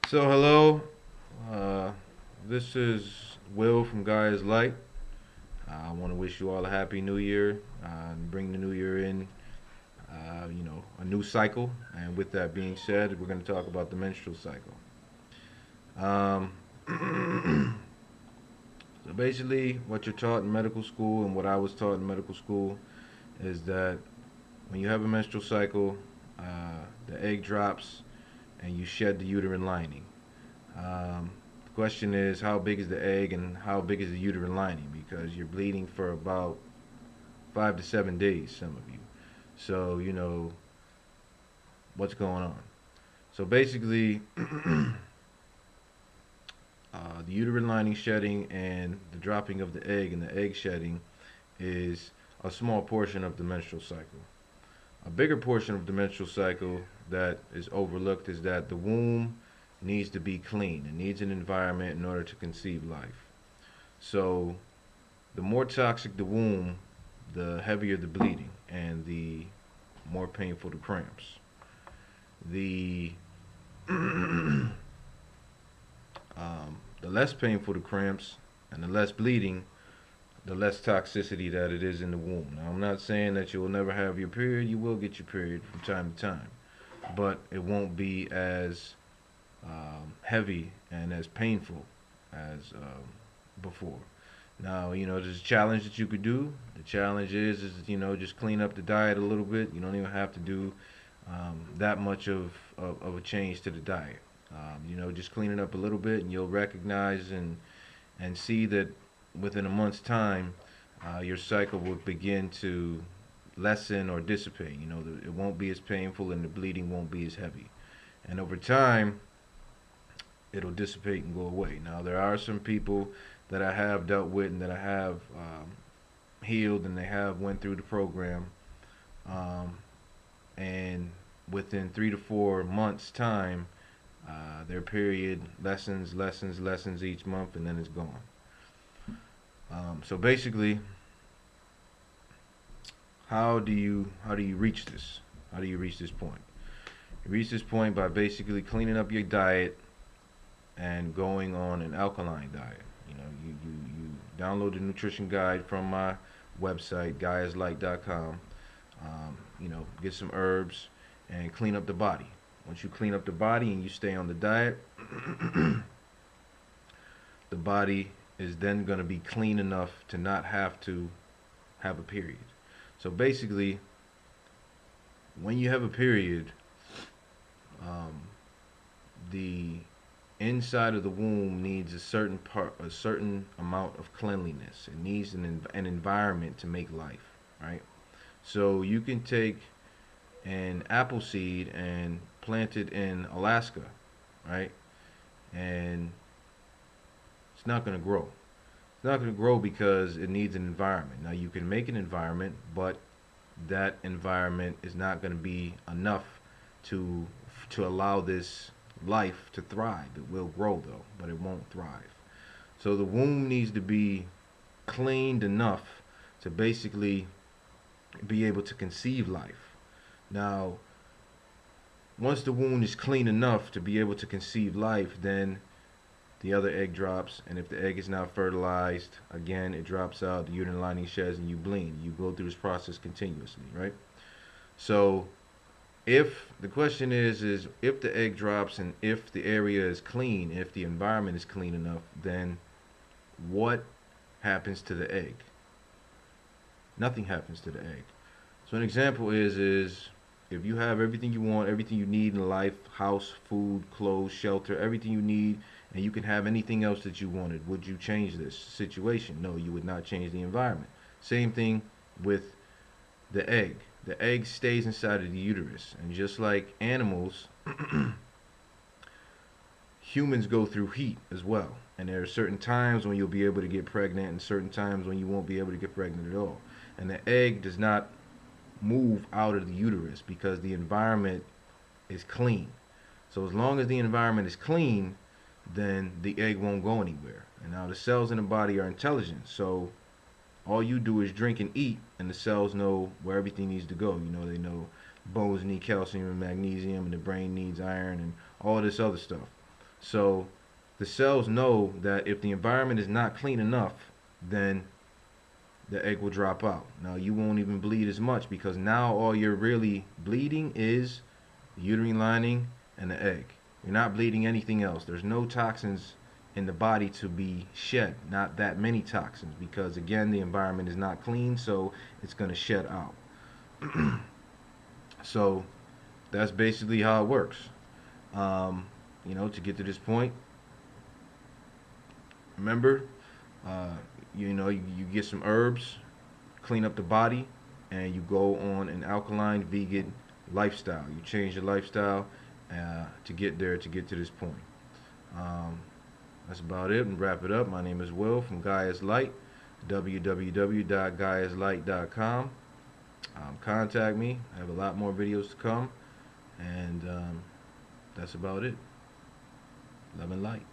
So hello, uh, this is Will from Gaia'sLight. I want to wish you all a happy New Year and bring the New Year in, a new cycle. And with that being said, we're going to talk about the menstrual cycle. Um, so basically, what you're taught in medical school and what I was taught in medical school is that when you have a menstrual cycle, the egg drops and you shed the uterine lining. The question is, how big is the egg and how big is the uterine lining? Because you're bleeding for about 5 to 7 days, some of you. So, what's going on. So, basically, the uterine lining shedding and the dropping of the egg and the egg shedding is a small portion of the menstrual cycle. A bigger portion of the menstrual cycle that is overlooked is that the womb needs to be clean. It needs an environment in order to conceive life. So, the more toxic the womb, the heavier the bleeding and the more painful the cramps. The the less painful the cramps and the less bleeding, the less toxicity that it is in the womb. Now, I'm not saying that you will never have your period. You will get your period from time to time, but it won't be as heavy and as painful as before. Now, there's a challenge that you could do. The challenge is just clean up the diet a little bit. You don't even have to do that much of a change to the diet. Just clean it up a little bit, and you'll recognize and see that within a month's time, your cycle will begin to lessen or dissipate. It won't be as painful, and the bleeding won't be as heavy. And over time, it'll dissipate and go away. Now, there are some people that I have dealt with and that I have healed, and they have went through the program, um, and within 3 to 4 months time, their period lessens each month, and then it's gone. So basically, how do you reach this? How do you reach this point? You reach this point by basically cleaning up your diet and going on an alkaline diet. You download the nutrition guide from my website, Gaia'sLight.com. Get some herbs and clean up the body. Once you clean up the body and you stay on the diet, the body is then going to be clean enough to not have to have a period. So basically, when you have a period, um, the inside of the womb needs a certain amount of cleanliness. It needs an environment to make life, right? So you can take an apple seed and plant it in Alaska, right? And it's not going to grow. It's not going to grow because it needs an environment. Now you can make an environment, but that environment is not going to be enough to to allow this life to thrive. It will grow though, but it won't thrive. So the womb needs to be cleaned enough to basically be able to conceive life. Now, once the wound is clean enough to be able to conceive life, then the other egg drops, and if the egg is not fertilized, again, it drops out, the uterine lining sheds, and you bleed. You go through this process continuously, right? So, if the question is if the egg drops and if the area is clean, if the environment is clean enough, then what happens to the egg? Nothing happens to the egg. So an example is if you have everything you want, everything you need in life, house, food, clothes, shelter, everything you need, and you can have anything else that you wanted, would you change this situation? No, you would not change the environment. Same thing with the egg. The egg stays inside of the uterus, and just like animals, humans go through heat as well. And there are certain times when you'll be able to get pregnant and certain times when you won't be able to get pregnant at all. And the egg does not move out of the uterus because the environment is clean. So as long as the environment is clean, then the egg won't go anywhere. And now the cells in the body are intelligent. So all you do is drink and eat, and the cells know where everything needs to go. They know bones need calcium and magnesium, and the brain needs iron, and all of this other stuff. So the cells know that if the environment is not clean enough, then the egg will drop out. Now you won't even bleed as much because now all you're really bleeding is the uterine lining and the egg. You're not bleeding anything else. There's no toxins in the body to be shed, not that many toxins, because again the environment is not clean, so it's going to shed out. So that's basically how it works. To get to this point, remember, uh, you get some herbs, clean up the body, and you go on an alkaline vegan lifestyle. You change your lifestyle to get there, to get to this point. Um, that's about it, and wrap it up. My name is Will from Gaia's Light, www.Gaia'sLight.com. Contact me. I have a lot more videos to come, and that's about it. Love and light.